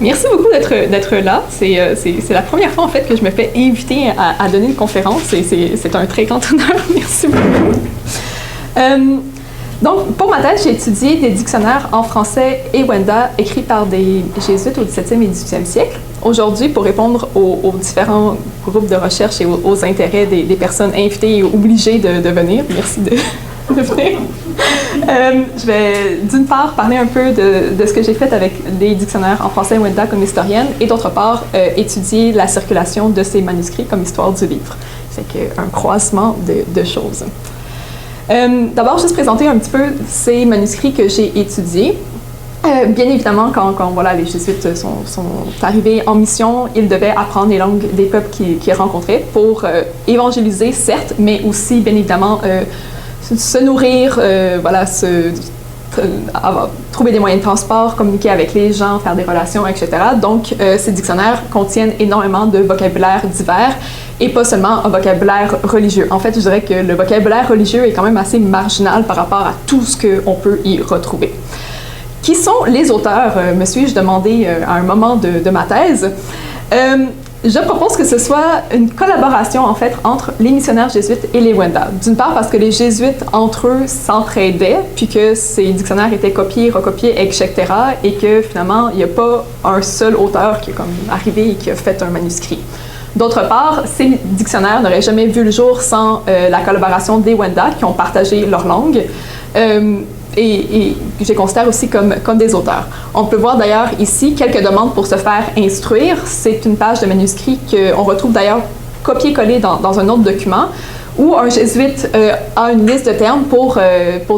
Merci beaucoup d'être là. C'est la première fois en fait que je me fais inviter à donner une conférence et c'est un très grand honneur. Merci beaucoup. Donc, pour ma thèse, j'ai étudié des dictionnaires en français et Wenda écrits par des jésuites au 17e et 18e siècle. Aujourd'hui, pour répondre aux différents groupes de recherche et aux intérêts des personnes invitées et obligées de venir, merci de venir. Je vais d'une part parler un peu de ce que j'ai fait avec les dictionnaires en français et Wenda comme historienne et d'autre part étudier la circulation de ces manuscrits comme histoire du livre. C'est un croisement de choses. D'abord, juste présenter un petit peu ces manuscrits que j'ai étudiés. Bien évidemment, quand voilà, les jésuites sont arrivés en mission, ils devaient apprendre les langues des peuples qu'ils rencontraient pour évangéliser, certes, mais aussi, bien évidemment, se nourrir, voilà, trouver des moyens de transport, communiquer avec les gens, faire des relations, etc. Donc, ces dictionnaires contiennent énormément de vocabulaire divers et pas seulement un vocabulaire religieux. En fait, je dirais que le vocabulaire religieux est quand même assez marginal par rapport à tout ce qu'on peut y retrouver. Qui sont les auteurs, me suis-je demandé à un moment de ma thèse? Je propose que ce soit une collaboration, en fait, entre les missionnaires jésuites et les Wenda. D'une part, parce que les jésuites, entre eux, s'entraidaient, puis que ces dictionnaires étaient copiés, recopiés, etc., et que, finalement, il n'y a pas un seul auteur qui est comme arrivé et qui a fait un manuscrit. D'autre part, ces dictionnaires n'auraient jamais vu le jour sans la collaboration des Wenda, qui ont partagé leur langue, et je les considère aussi comme des auteurs. On peut voir d'ailleurs ici quelques demandes pour se faire instruire. C'est une page de manuscrit qu'on retrouve d'ailleurs copié-collé dans un autre document, où un jésuite a une liste de termes pour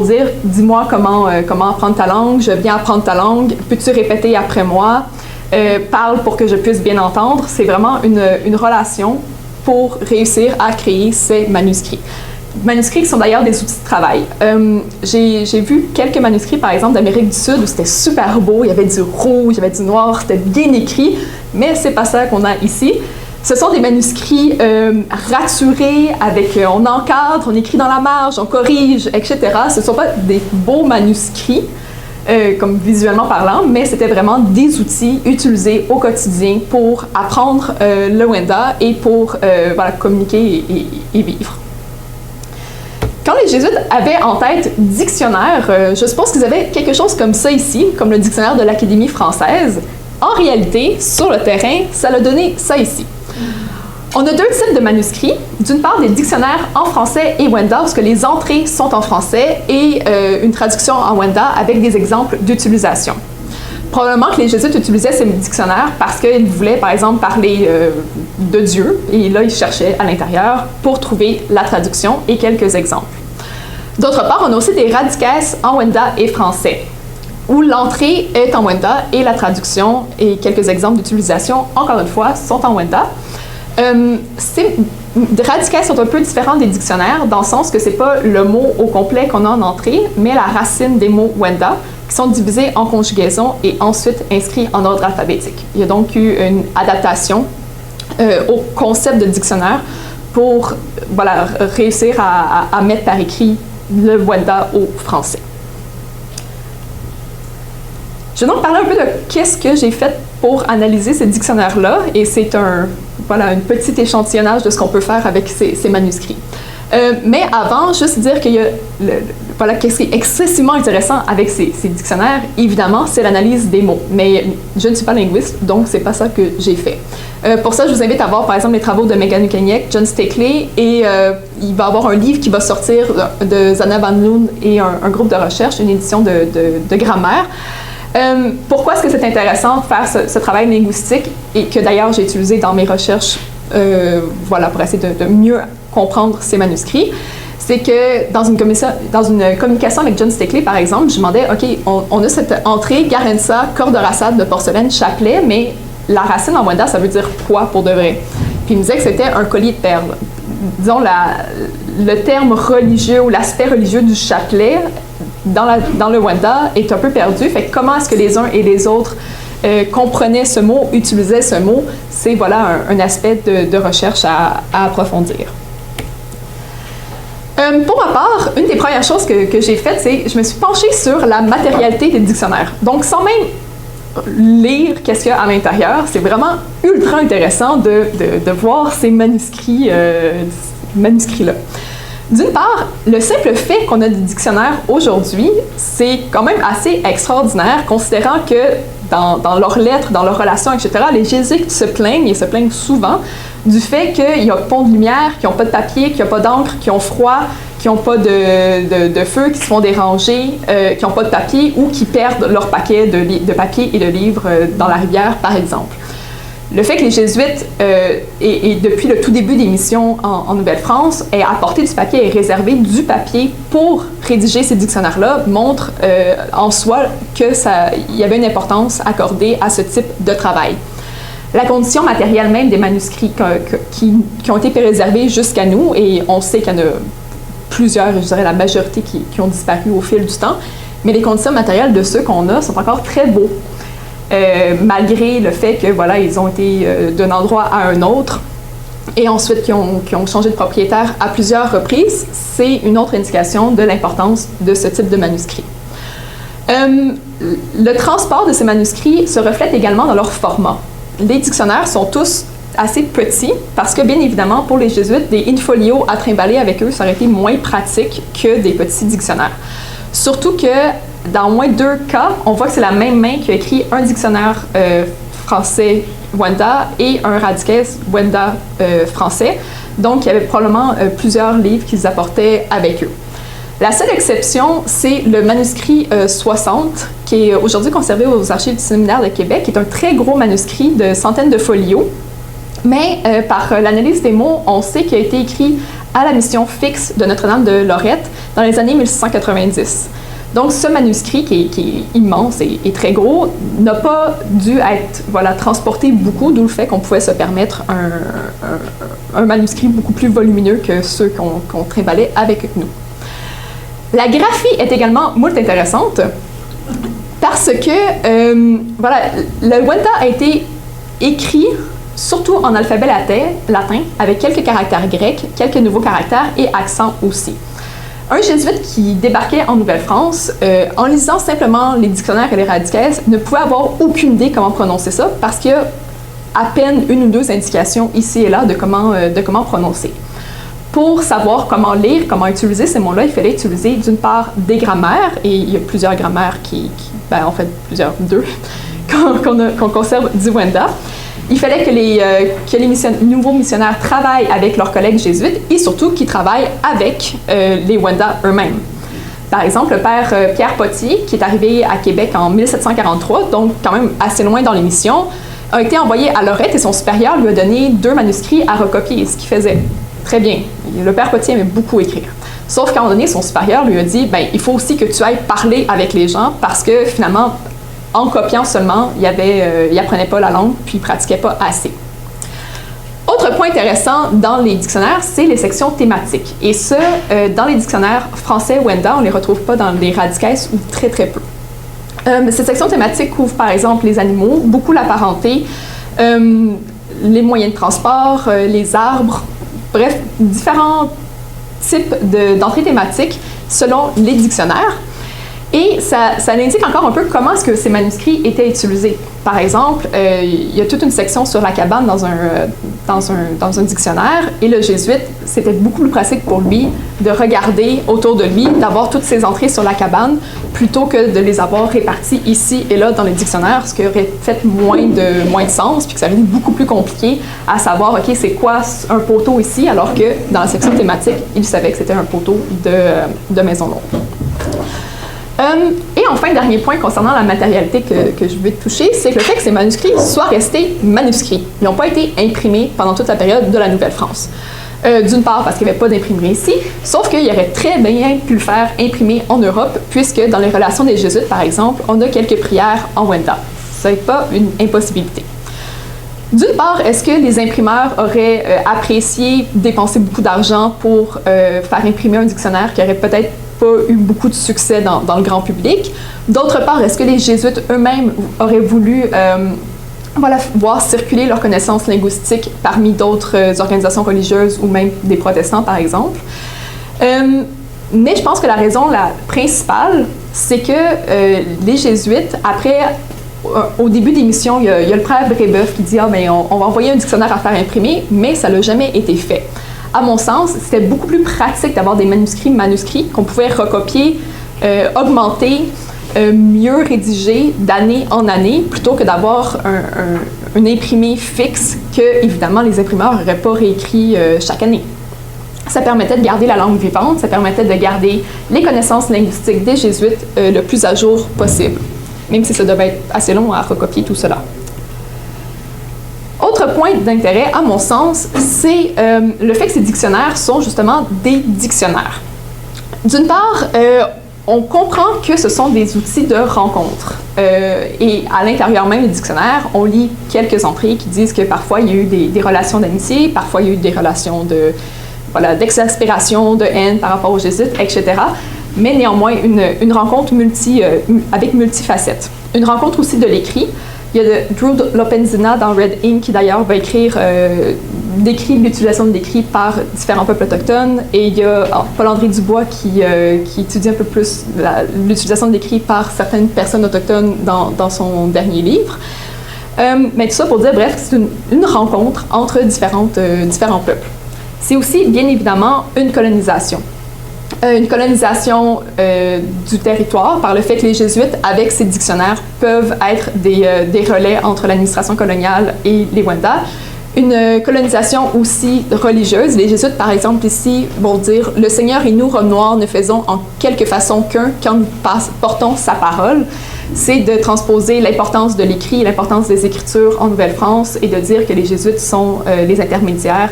dire « Dis-moi comment apprendre ta langue, je viens apprendre ta langue, peux-tu répéter après moi, parle pour que je puisse bien entendre ». C'est vraiment une relation pour réussir à créer ces manuscrits. Manuscrits qui sont d'ailleurs des outils de travail. J'ai vu quelques manuscrits, par exemple, d'Amérique du Sud où c'était super beau, il y avait du rouge, il y avait du noir, c'était bien écrit, mais c'est pas ça qu'on a ici. Ce sont des manuscrits raturés, on encadre, on écrit dans la marge, on corrige, etc. Ce ne sont pas des beaux manuscrits, comme visuellement parlant, mais c'était vraiment des outils utilisés au quotidien pour apprendre le Wenda et pour voilà, communiquer et vivre. Quand les jésuites avaient en tête dictionnaire, je suppose qu'ils avaient quelque chose comme ça ici, comme le dictionnaire de l'Académie française. En réalité, sur le terrain, ça a donné ça ici. On a deux types de manuscrits. D'une part, des dictionnaires en français et Wenda, parce que les entrées sont en français, et une traduction en Wenda avec des exemples d'utilisation. Probablement que les jésuites utilisaient ces dictionnaires parce qu'ils voulaient, par exemple, parler de Dieu, et là, ils cherchaient à l'intérieur pour trouver la traduction et quelques exemples. D'autre part, on a aussi des radicaces en Wenda et français, où l'entrée est en Wenda et la traduction et quelques exemples d'utilisation, encore une fois, sont en Wenda. Ces radicaces sont un peu différents des dictionnaires, dans le sens que ce n'est pas le mot au complet qu'on a en entrée, mais la racine des mots Wenda, qui sont divisés en conjugaisons et ensuite inscrits en ordre alphabétique. Il y a donc eu une adaptation au concept de dictionnaire pour voilà, réussir à mettre par écrit le Wenda au français. Je vais donc parler un peu de qu'est-ce que j'ai fait pour analyser ces dictionnaires-là, et c'est voilà, un petit échantillonnage de ce qu'on peut faire avec ces manuscrits. Mais avant, juste dire qu'il y a voilà, qu'est-ce qui est excessivement intéressant avec ces dictionnaires, évidemment, c'est l'analyse des mots. Mais je ne suis pas linguiste, donc c'est pas ça que j'ai fait. Pour ça, je vous invite à voir, par exemple, les travaux de Megan Ukeniec, John Stakely, et il va y avoir un livre qui va sortir de Zana Van Loon et un groupe de recherche, une édition de grammaire. Pourquoi est-ce que c'est intéressant de faire ce travail linguistique, et que d'ailleurs j'ai utilisé dans mes recherches voilà, pour essayer de mieux comprendre ces manuscrits? C'est que dans une communication avec John Stakely, par exemple, je demandais, OK, on a cette entrée Garensa, corde rassade de porcelaine, chapelet, mais la racine en Wenda, ça veut dire quoi pour de vrai? Puis il me disait que c'était un collier de perles. Disons, le terme religieux ou l'aspect religieux du chapelet dans le Wenda est un peu perdu. Fait que comment est-ce que les uns et les autres comprenaient ce mot, utilisaient ce mot? C'est voilà, un aspect de recherche à approfondir. Pour ma part, une des premières choses que j'ai faites, c'est que je me suis penchée sur la matérialité des dictionnaires. Donc, sans même lire qu'est-ce qu'il y a à l'intérieur. C'est vraiment ultra intéressant de voir ces manuscrits-là. D'une part, le simple fait qu'on a des dictionnaires aujourd'hui, c'est quand même assez extraordinaire, considérant que dans leurs lettres, dans leurs relations, etc., les jésuites se plaignent, et se plaignent souvent, du fait qu'il n'y a pas de lumière, qu'ils n'ont pas de papier, qu'il n'y a pas d'encre, qu'ils ont froid, qui n'ont pas de feu, qui se font déranger, qui n'ont pas de papier ou qui perdent leur paquet de papier et de livres dans la rivière, par exemple. Le fait que les Jésuites, et depuis le tout début des missions en Nouvelle-France, aient apporté du papier et réservé du papier pour rédiger ces dictionnaires-là, montre en soi qu'il y avait une importance accordée à ce type de travail. La condition matérielle même des manuscrits qui ont été préservés jusqu'à nous, et on sait qu'il y en a plusieurs, je dirais la majorité qui ont disparu au fil du temps, mais les conditions matérielles de ceux qu'on a sont encore très beaux. Malgré le fait que voilà, ils ont été d'un endroit à un autre et ensuite qui ont changé de propriétaire à plusieurs reprises, c'est une autre indication de l'importance de ce type de manuscrit. Le transport de ces manuscrits se reflète également dans leur format. Les dictionnaires sont tous assez petits parce que, bien évidemment, pour les jésuites, des in-folio à trimballer avec eux, ça aurait été moins pratique que des petits dictionnaires. Surtout que dans au moins 2 cas, on voit que c'est la même main qui a écrit un dictionnaire français Wenda et un Radicaise Wenda français. Donc, il y avait probablement plusieurs livres qu'ils apportaient avec eux. La seule exception, c'est le manuscrit 60, qui est aujourd'hui conservé aux archives du Séminaire de Québec, qui est un très gros manuscrit de centaines de folios. Mais par l'analyse des mots, on sait qu'il a été écrit à la mission fixe de Notre-Dame de Lorette dans les années 1690. Donc, ce manuscrit, qui est immense et très gros, n'a pas dû être transporté beaucoup, d'où le fait qu'on pouvait se permettre un manuscrit beaucoup plus volumineux que ceux qu'on trimballait avec nous. La graphie est également moult intéressante parce que le Wenda a été écrit surtout en alphabet latin avec quelques caractères grecs, quelques nouveaux caractères et accents aussi. Un jésuite qui débarquait en Nouvelle-France, en lisant simplement les dictionnaires et les radicaise, ne pouvait avoir aucune idée comment prononcer ça parce qu'il y a à peine 1 ou 2 indications ici et là de comment prononcer. Pour savoir comment lire, comment utiliser ces mots-là, il fallait utiliser d'une part des grammaires, et il y a plusieurs grammaires en fait plusieurs, 2, qu'on conserve du Wenda. Il fallait que les nouveaux missionnaires travaillent avec leurs collègues jésuites et surtout qu'ils travaillent avec les Wenda eux-mêmes. Par exemple, le père Pierre Potier, qui est arrivé à Québec en 1743, donc quand même assez loin dans les missions, a été envoyé à Lorette et son supérieur lui a donné 2 manuscrits à recopier, ce qu'il faisait très bien. Le père Potier aimait beaucoup écrire. Sauf qu'à un moment donné, son supérieur lui a dit « il faut aussi que tu ailles parler avec les gens parce que finalement, en copiant seulement, il apprenait pas la langue puis il pratiquait pas assez. » Autre point intéressant dans les dictionnaires, c'est les sections thématiques. Et ça, dans les dictionnaires français Wenda, on ne les retrouve pas dans les radicaise ou très très peu. Cette section thématique couvre par exemple les animaux, beaucoup la parenté, les moyens de transport, les arbres, bref, différents types d'entrées thématiques selon les dictionnaires. Et ça indique encore un peu comment est-ce que ces manuscrits étaient utilisés. Par exemple, il y a toute une section sur la cabane dans un dictionnaire, et le jésuite, c'était beaucoup plus pratique pour lui de regarder autour de lui, d'avoir toutes ces entrées sur la cabane, plutôt que de les avoir réparties ici et là dans les dictionnaires, ce qui aurait fait moins de sens, puis que ça aurait été beaucoup plus compliqué à savoir, OK, c'est quoi un poteau ici, alors que dans la section thématique, il savait que c'était un poteau de Maisonneuve. Et enfin, dernier point concernant la matérialité que je veux toucher, c'est que le fait que ces manuscrits soient restés manuscrits. Ils n'ont pas été imprimés pendant toute la période de la Nouvelle-France. D'une part parce qu'il n'y avait pas d'imprimerie ici, sauf qu'il aurait très bien pu le faire imprimer en Europe, puisque dans les relations des Jésuites, par exemple, on a quelques prières en Wenda. Ce n'est pas une impossibilité. D'une part, est-ce que les imprimeurs auraient apprécié dépenser beaucoup d'argent pour faire imprimer un dictionnaire qui aurait peut-être pas eu beaucoup de succès dans le grand public? D'autre part, est-ce que les jésuites eux-mêmes auraient voulu voir circuler leurs connaissances linguistiques parmi d'autres organisations religieuses ou même des protestants, par exemple? Mais je pense que la raison la principale, c'est que les jésuites, après au début des missions, il y a le frère Brébeuf qui dit « Ah, ben, on va envoyer un dictionnaire à faire imprimer », mais ça n'a jamais été fait. À mon sens, c'était beaucoup plus pratique d'avoir des manuscrits qu'on pouvait recopier, augmenter, mieux rédiger d'année en année, plutôt que d'avoir un imprimé fixe que, évidemment, les imprimeurs n'auraient pas réécrit chaque année. Ça permettait de garder la langue vivante, ça permettait de garder les connaissances linguistiques des jésuites le plus à jour possible, même si ça devait être assez long à recopier tout cela. Autre point d'intérêt, à mon sens, c'est le fait que ces dictionnaires sont justement des dictionnaires. D'une part, on comprend que ce sont des outils de rencontre. Et à l'intérieur même du dictionnaire, on lit quelques entrées qui disent que parfois il y a eu des relations d'amitié, parfois il y a eu des relations d'exaspération, de haine par rapport aux jésuites, etc. Mais néanmoins, une rencontre avec multifacettes. Une rencontre aussi de l'écrit. Il y a Drew Lopenzina dans Red Ink qui d'ailleurs va décrit l'utilisation de l'écrit par différents peuples autochtones. Et il y a Paul-André Dubois qui étudie un peu plus l'utilisation de l'écrit par certaines personnes autochtones dans son dernier livre. Mais tout ça pour dire, bref, c'est une rencontre entre différents peuples. C'est aussi, bien évidemment, une colonisation. Une colonisation du territoire par le fait que les jésuites, avec ces dictionnaires, peuvent être des relais entre l'administration coloniale et les Wendat. Une colonisation aussi religieuse. Les jésuites, par exemple, ici, vont dire « Le Seigneur et nous, hommes noirs, ne faisons en quelque façon qu'un quand nous portons sa parole ». C'est de transposer l'importance de l'écrit, l'importance des Écritures en Nouvelle-France et de dire que les jésuites sont les intermédiaires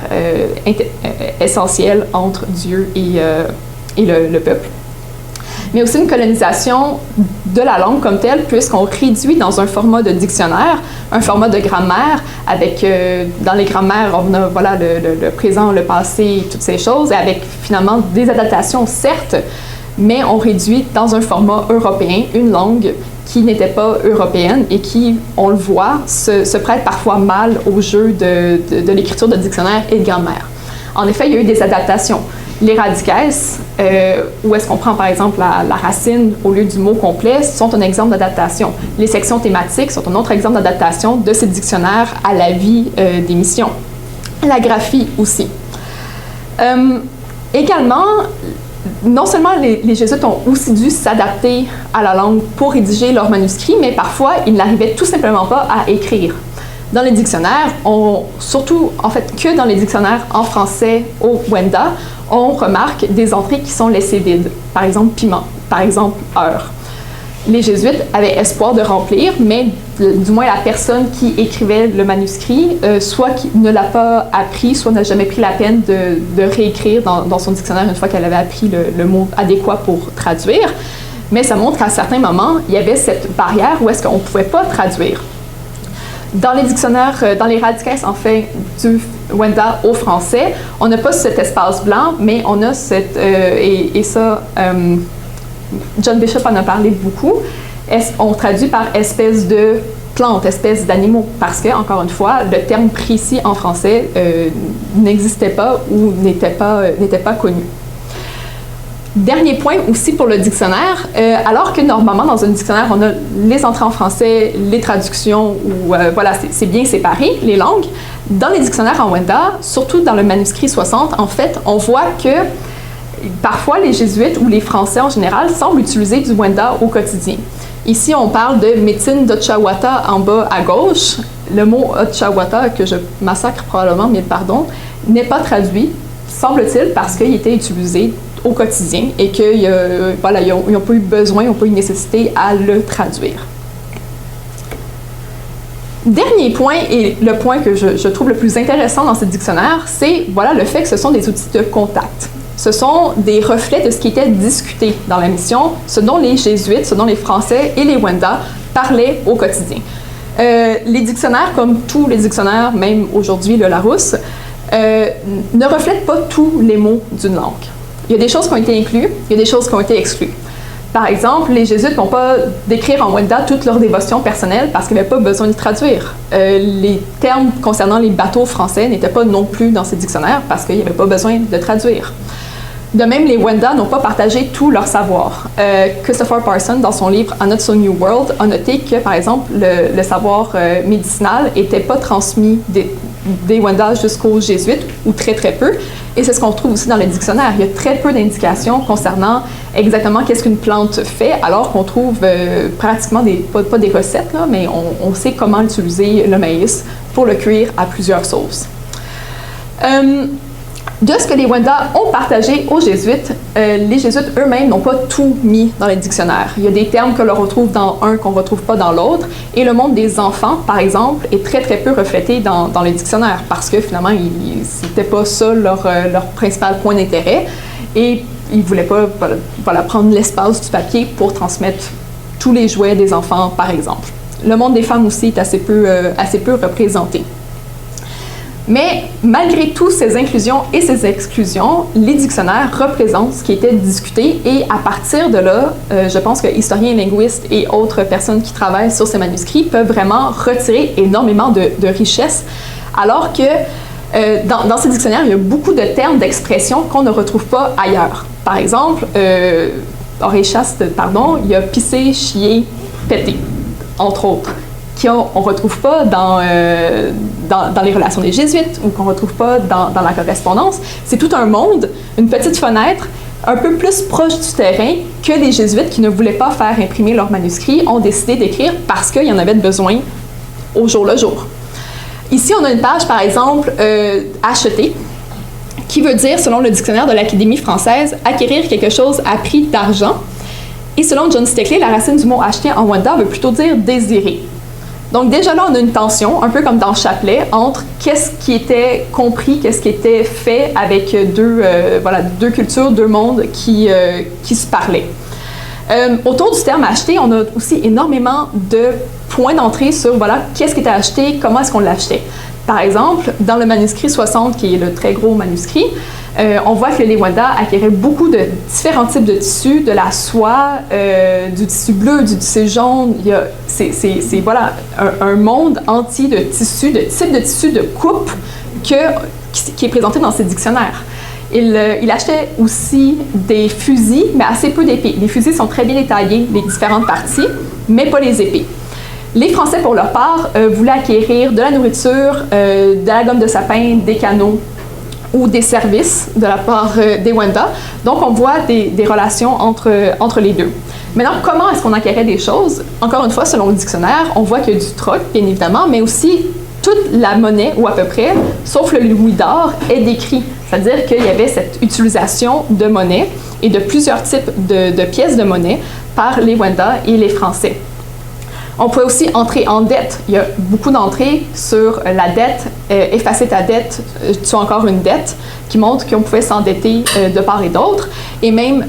essentiels entre Dieu et le peuple. Mais aussi une colonisation de la langue comme telle, puisqu'on réduit dans un format de dictionnaire, un format de grammaire, avec, dans les grammaires, on a voilà, le présent, le passé, toutes ces choses, et avec finalement des adaptations, certes, mais on réduit dans un format européen une langue qui n'était pas européenne et qui, on le voit, se prête parfois mal au jeu de l'écriture de dictionnaire et de grammaire. En effet, il y a eu des adaptations. Les radicaes, où est-ce qu'on prend par exemple la racine au lieu du mot complet, sont un exemple d'adaptation. Les sections thématiques sont un autre exemple d'adaptation de ces dictionnaires à la vie des missions. La graphie aussi. Également, non seulement les jésuites ont aussi dû s'adapter à la langue pour rédiger leurs manuscrits, mais parfois ils n'arrivaient tout simplement pas à écrire. Dans les dictionnaires, surtout en fait que dans les dictionnaires en français au Wenda, on remarque des entrées qui sont laissées vides. Par exemple, piment, par exemple, heure. Les jésuites avaient espoir de remplir, mais du moins la personne qui écrivait le manuscrit, soit qui ne l'a pas appris, soit n'a jamais pris la peine de réécrire dans son dictionnaire une fois qu'elle avait appris le mot adéquat pour traduire. Mais ça montre qu'à certains moments, il y avait cette barrière où est-ce qu'on ne pouvait pas traduire. Dans les dictionnaires, dans les radicaes, en fait, du Wenda au français, on n'a pas cet espace blanc, mais on a cette... et ça, John Bishop en a parlé beaucoup. On traduit par espèce de plantes, espèces d'animaux, parce que, encore une fois, le terme précis en français n'existait pas ou n'était pas connu. Dernier point aussi pour le dictionnaire, alors que normalement dans un dictionnaire on a les entrées en français, les traductions, ou voilà, c'est bien séparé, les langues. Dans les dictionnaires en Wenda, surtout dans le manuscrit 60, en fait, on voit que parfois les jésuites ou les Français en général semblent utiliser du Wenda au quotidien. Ici, on parle de Métine d'Otchawata en bas à gauche. Le mot Otchawata, que je massacre probablement, mais pardon, n'est pas traduit, semble-t-il, parce qu'il était utilisé au quotidien et qu'ils voilà, n'ont pas eu besoin, n'ont pas eu nécessité à le traduire. Dernier point, et le point que je trouve le plus intéressant dans ce dictionnaire, c'est voilà, le fait que ce sont des outils de contact. Ce sont des reflets de ce qui était discuté dans la mission, ce dont les jésuites, ce dont les Français et les Wenda parlaient au quotidien. Les dictionnaires, comme tous les dictionnaires, même aujourd'hui le Larousse, ne reflètent pas tous les mots d'une langue. Il y a des choses qui ont été incluses, il y a des choses qui ont été exclues. Par exemple, les jésuites n'ont pas décrire en Wenda toutes leurs dévotions personnelles parce qu'ils n'avaient pas besoin de traduire. Les termes concernant les bateaux français n'étaient pas non plus dans ces dictionnaires parce qu'il n'y avait pas besoin de traduire. De même, les Wenda n'ont pas partagé tout leur savoir. Christopher Parson, dans son livre A Not So New World, a noté que, par exemple, le savoir médicinal n'était pas transmis des Wenda jusqu'aux Jésuites, ou très très peu. Et c'est ce qu'on retrouve aussi dans le dictionnaire. Il y a très peu d'indications concernant exactement qu'est-ce qu'une plante fait, alors qu'on trouve pratiquement pas des recettes, là, mais on sait comment utiliser le maïs pour le cuire à plusieurs sauces. De ce que les Wenda ont partagé aux Jésuites, les Jésuites eux-mêmes n'ont pas tout mis dans les dictionnaires. Il y a des termes que l'on retrouve dans un qu'on ne retrouve pas dans l'autre, et le monde des enfants, par exemple, est très très peu reflété dans les dictionnaires, parce que finalement, c'était pas ça leur principal point d'intérêt, et ils ne voulaient pas prendre l'espace du papier pour transmettre tous les jouets des enfants, par exemple. Le monde des femmes aussi est assez peu représenté. Mais malgré toutes ces inclusions et ces exclusions, les dictionnaires représentent ce qui était discuté, et à partir de là, je pense que historiens, linguistes et autres personnes qui travaillent sur ces manuscrits peuvent vraiment retirer énormément de richesses, alors que dans ces dictionnaires, il y a beaucoup de termes, d'expressions qu'on ne retrouve pas ailleurs. Par exemple, oreilles-chastes, il y a pisser, chier, péter, entre autres, qu'on ne retrouve pas dans les relations des Jésuites, ou qu'on ne retrouve pas dans la correspondance. C'est tout un monde, une petite fenêtre, un peu plus proche du terrain, que les Jésuites, qui ne voulaient pas faire imprimer leurs manuscrits, ont décidé d'écrire parce qu'il y en avait besoin au jour le jour. Ici, on a une page, par exemple, acheter, qui veut dire, selon le dictionnaire de l'Académie française, acquérir quelque chose à prix d'argent. Et selon John Stickley, la racine du mot acheter en Wenda veut plutôt dire désirer. Donc déjà là, on a une tension, un peu comme dans Chapelet, entre qu'est-ce qui était compris, qu'est-ce qui était fait avec deux cultures, deux mondes qui se parlaient. Autour du terme acheter, on a aussi énormément de points d'entrée sur qu'est-ce qui était acheté, comment est-ce qu'on l'achetait. Par exemple, dans le manuscrit 60, qui est le très gros manuscrit, on voit que les Wenda acquéraient beaucoup de différents types de tissus, de la soie, du tissu bleu, du tissu jaune. C'est un monde entier de tissus, de types de tissus, de coupes qui est présenté dans ces dictionnaires. Il achetait aussi des fusils, mais assez peu d'épées. Les fusils sont très bien détaillés, les différentes parties, mais pas les épées. Les Français, pour leur part, voulaient acquérir de la nourriture, de la gomme de sapin, des canaux ou des services de la part des Wenda. Donc, on voit des relations entre les deux. Maintenant, comment est-ce qu'on acquérait des choses? Encore une fois, selon le dictionnaire, on voit qu'il y a du troc, bien évidemment, mais aussi toute la monnaie, ou à peu près, sauf le louis d'or, est décrit. C'est-à-dire qu'il y avait cette utilisation de monnaie et de plusieurs types de pièces de monnaie par les Wenda et les Français. On pouvait aussi entrer en dette. Il y a beaucoup d'entrées sur la dette, effacer ta dette, tu as encore une dette, qui montre qu'on pouvait s'endetter de part et d'autre. Et même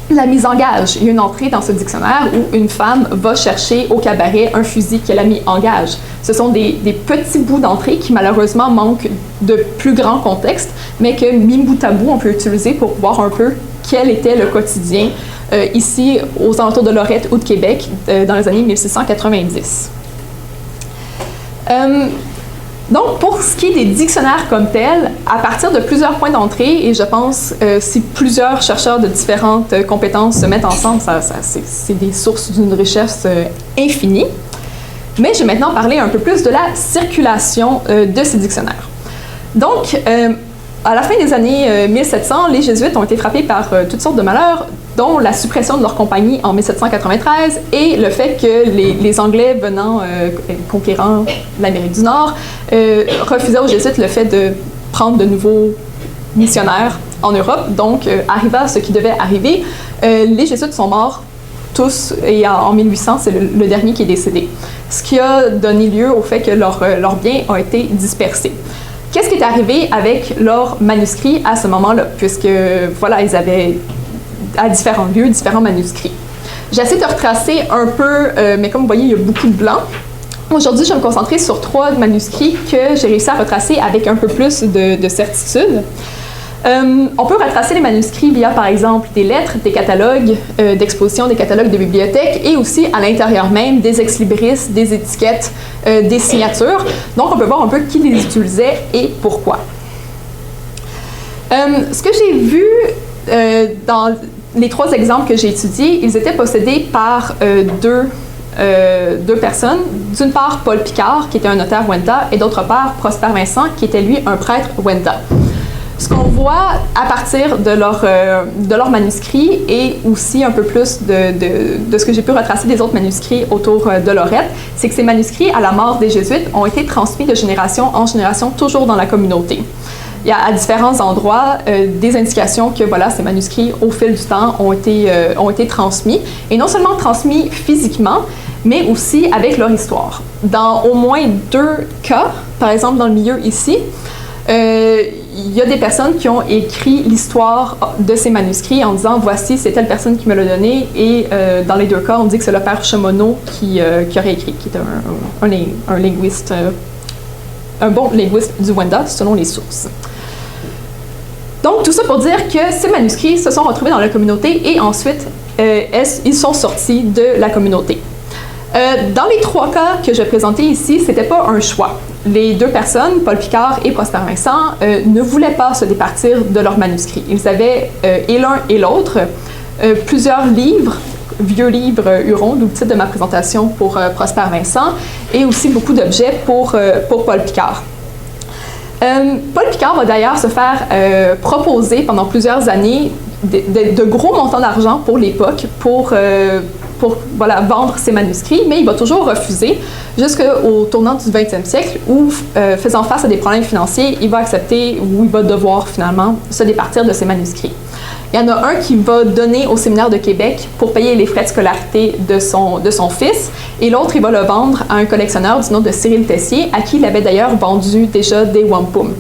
la mise en gage. Il y a une entrée dans ce dictionnaire où une femme va chercher au cabaret un fusil qu'elle a mis en gage. Ce sont des petits bouts d'entrée qui malheureusement manquent de plus grand contexte, mais que mis bout à bout, on peut utiliser pour voir un peu quel était le quotidien ici aux alentours de Lorette ou de Québec dans les années 1690. Donc, pour ce qui est des dictionnaires comme tels, à partir de plusieurs points d'entrée, et je pense si plusieurs chercheurs de différentes compétences se mettent ensemble, c'est des sources d'une richesse infinie. Mais je vais maintenant parler un peu plus de la circulation de ces dictionnaires. Donc, à la fin des années 1700, les Jésuites ont été frappés par toutes sortes de malheurs, dont la suppression de leur compagnie en 1793 et le fait que les Anglais venant conquérant l'Amérique du Nord refusaient aux Jésuites le fait de prendre de nouveaux missionnaires en Europe. Donc, arriva ce qui devait arriver. Les Jésuites sont morts tous, et en 1800, c'est le dernier qui est décédé. Ce qui a donné lieu au fait que leurs biens ont été dispersés. Qu'est-ce qui est arrivé avec leurs manuscrits à ce moment-là? Puisque, voilà, ils avaient à différents lieux, différents manuscrits. J'essaie de retracer un peu, mais comme vous voyez, il y a beaucoup de blanc. Aujourd'hui, je vais me concentrer sur 3 manuscrits que j'ai réussi à retracer avec un peu plus de certitude. On peut retracer les manuscrits via, par exemple, des lettres, des catalogues d'exposition, des catalogues de bibliothèques et aussi à l'intérieur même des ex-libris, des étiquettes, des signatures. Donc, on peut voir un peu qui les utilisait et pourquoi. Ce que j'ai vu dans les 3 exemples que j'ai étudiés, ils étaient possédés par deux personnes. D'une part, Paul Picard, qui était un notaire Wenda, et d'autre part, Prosper Vincent, qui était lui un prêtre Wenda. Ce qu'on voit à partir de leur manuscrit et aussi un peu plus de ce que j'ai pu retracer des autres manuscrits autour de Lorette, c'est que ces manuscrits, à la mort des Jésuites, ont été transmis de génération en génération, toujours dans la communauté. Il y a à différents endroits des indications que voilà, ces manuscrits, au fil du temps, ont été transmis, et non seulement transmis physiquement, mais aussi avec leur histoire. Dans au moins 2 cas, par exemple dans le milieu ici, il y a des personnes qui ont écrit l'histoire de ces manuscrits en disant « Voici, c'est telle personne qui me l'a donné », et dans les 2 cas, on dit que c'est le père Chemonneau qui aurait écrit, qui est un linguiste, un bon linguiste du Wenda, selon les sources. Donc, tout ça pour dire que ces manuscrits se sont retrouvés dans la communauté et ensuite, ils sont sortis de la communauté. Dans les 3 cas que je présentais ici, c'était pas un choix. Les 2 personnes, Paul Picard et Prosper Vincent, ne voulaient pas se départir de leurs manuscrits. Ils avaient, et l'un et l'autre, plusieurs livres, vieux livres Huron, d'où le titre de ma présentation pour Prosper Vincent, et aussi beaucoup d'objets pour Paul Picard. Paul Picard va d'ailleurs se faire proposer pendant plusieurs années de gros montants d'argent pour l'époque pour voilà, vendre ses manuscrits, mais il va toujours refuser jusqu'au tournant du 20e siècle où, faisant face à des problèmes financiers, il va accepter ou il va devoir finalement se départir de ses manuscrits. Il y en a un qui va donner au séminaire de Québec pour payer les frais de scolarité de son fils, et l'autre, il va le vendre à un collectionneur du nom de Cyril Tessier, à qui il avait d'ailleurs vendu déjà des wampum.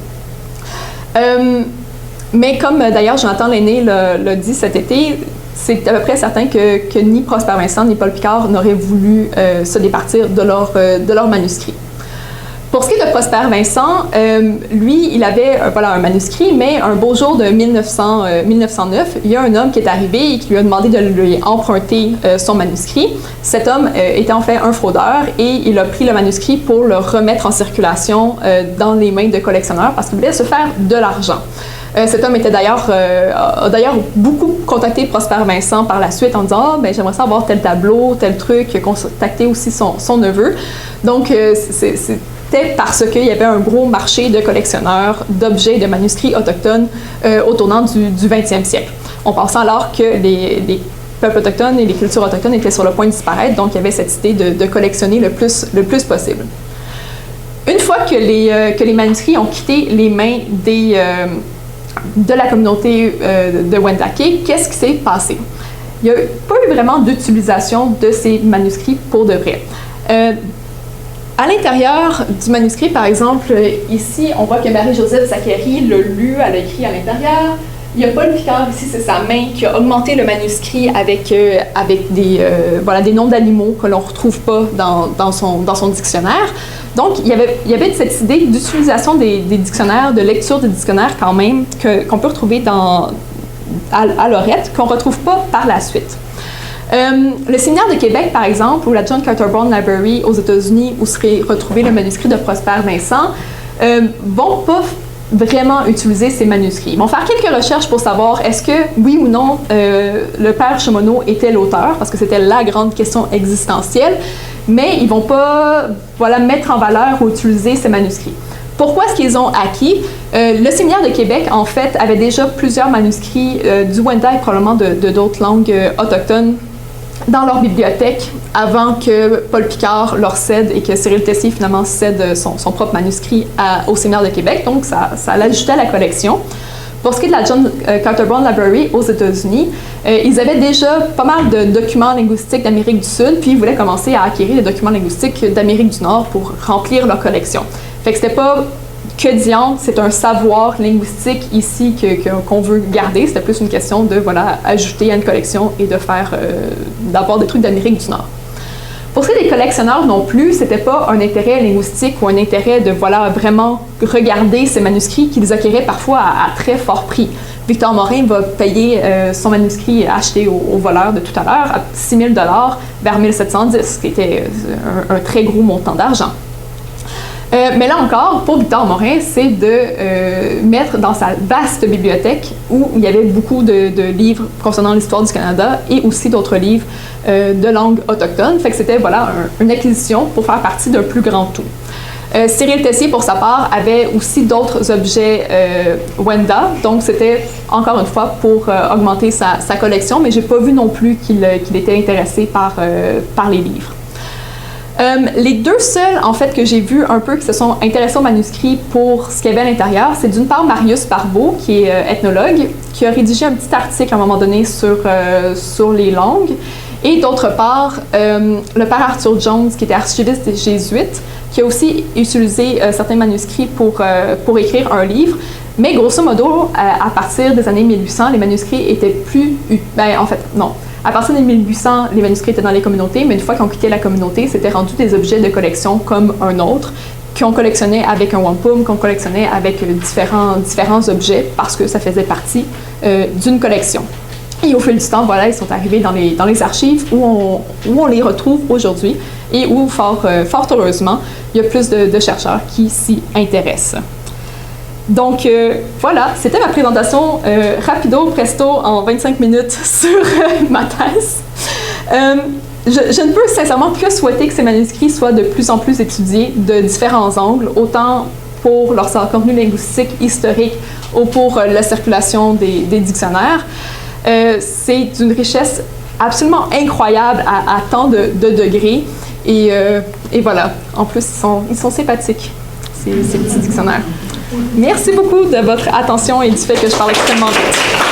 Mais comme d'ailleurs Jonathan Lainé l'a dit cet été, c'est à peu près certain que ni Prosper Vincent ni Paul Picard n'auraient voulu se départir de leur manuscrit. Pour ce qui est de Prosper Vincent, lui, il avait voilà, un manuscrit, mais un beau jour de 1909, il y a un homme qui est arrivé et qui lui a demandé de lui emprunter son manuscrit. Cet homme était en fait un fraudeur et il a pris le manuscrit pour le remettre en circulation dans les mains de collectionneurs parce qu'il voulait se faire de l'argent. Cet homme a d'ailleurs beaucoup contacté Prosper Vincent par la suite en disant « Ah, ben, j'aimerais savoir tel tableau, tel truc », il a contacté aussi son neveu. Donc, c'était parce qu'il y avait un gros marché de collectionneurs d'objets et de manuscrits autochtones au tournant du 20e siècle. On pense alors que les peuples autochtones et les cultures autochtones étaient sur le point de disparaître, donc il y avait cette idée de collectionner le plus possible. Une fois que les manuscrits ont quitté les mains de la communauté de Wendake, qu'est-ce qui s'est passé? Il n'y a pas eu vraiment d'utilisation de ces manuscrits pour de vrai. À l'intérieur du manuscrit, par exemple, ici, on voit que Marie-Joseph Zachary l'a lu, elle a écrit à l'intérieur. Il y a Paul Picard, ici, c'est sa main, qui a augmenté le manuscrit avec des noms d'animaux que l'on ne retrouve pas dans son dictionnaire. Donc, il y avait cette idée d'utilisation des dictionnaires, de lecture des dictionnaires quand même, qu'on peut retrouver à Lorette, qu'on ne retrouve pas par la suite. Le séminaire de Québec, par exemple, ou la John Carter Brown Library aux États-Unis, où serait retrouvé le manuscrit de Prosper Vincent, vont pas vraiment utiliser ces manuscrits. Ils vont faire quelques recherches pour savoir est-ce que, oui ou non, le père Chemonneau était l'auteur, parce que c'était la grande question existentielle, mais ils vont pas mettre en valeur ou utiliser ces manuscrits. Pourquoi est-ce qu'ils ont acquis? Le séminaire de Québec, en fait, avait déjà plusieurs manuscrits du Wenda et probablement de d'autres langues autochtones dans leur bibliothèque avant que Paul Picard leur cède et que Cyril Tessier finalement cède son propre manuscrit au séminaire de Québec. Donc, ça l'ajoutait à la collection. Pour ce qui est de la John Carter Brown Library aux États-Unis, ils avaient déjà pas mal de documents linguistiques d'Amérique du Sud, puis ils voulaient commencer à acquérir des documents linguistiques d'Amérique du Nord pour remplir leur collection. Fait que c'était pas que diante, c'est un savoir linguistique ici qu'on veut garder. C'était plus une question de ajouter à une collection et d'avoir des trucs d'Amérique du Nord. Pour ce qui est des collectionneurs non plus, c'était pas un intérêt linguistique ou un intérêt de vraiment regarder ces manuscrits qu'ils acquéraient parfois à très fort prix. Victor Morin va payer son manuscrit acheté au voleur de tout à l'heure à 6 000 $ vers 1710, ce qui était un très gros montant d'argent. Mais là encore, pour Victor Morin, c'est de mettre dans sa vaste bibliothèque, où il y avait beaucoup de livres concernant l'histoire du Canada et aussi d'autres livres de langue autochtone. Fait que c'était voilà, une acquisition pour faire partie d'un plus grand tout. Cyril Tessier, pour sa part, avait aussi d'autres objets Wenda, donc c'était encore une fois pour augmenter sa collection, mais j'ai pas vu non plus qu'il était intéressé par les livres. Les deux seuls, en fait, que j'ai vus un peu qui se sont intéressés au manuscrit pour ce qu'il y avait à l'intérieur, c'est d'une part Marius Barbeau, qui est ethnologue, qui a rédigé un petit article à un moment donné sur les langues, et d'autre part, le père Arthur Jones, qui était archiviste des Jésuites, qui a aussi utilisé certains manuscrits pour écrire un livre. Mais grosso modo, à partir des années 1800, les manuscrits étaient plus... Ben, en fait, non. À partir des 1800, les manuscrits étaient dans les communautés, mais une fois qu'on quittait la communauté, c'était rendu des objets de collection comme un autre, qu'on collectionnait avec un wampum, qu'on collectionnait avec différents objets, parce que ça faisait partie d'une collection. Et au fil du temps, voilà, ils sont arrivés dans les archives où on les retrouve aujourd'hui et où, fort heureusement, il y a plus de chercheurs qui s'y intéressent. Donc voilà, c'était ma présentation rapido, presto, en 25 minutes sur ma thèse. Je ne peux sincèrement que souhaiter que ces manuscrits soient de plus en plus étudiés de différents angles, autant pour leur contenu linguistique, historique, ou pour la circulation des dictionnaires. C'est d'une richesse absolument incroyable à tant de degrés. Et voilà, en plus, ils sont sympathiques, ces petits dictionnaires. Merci beaucoup de votre attention et du fait que je parle extrêmement vite.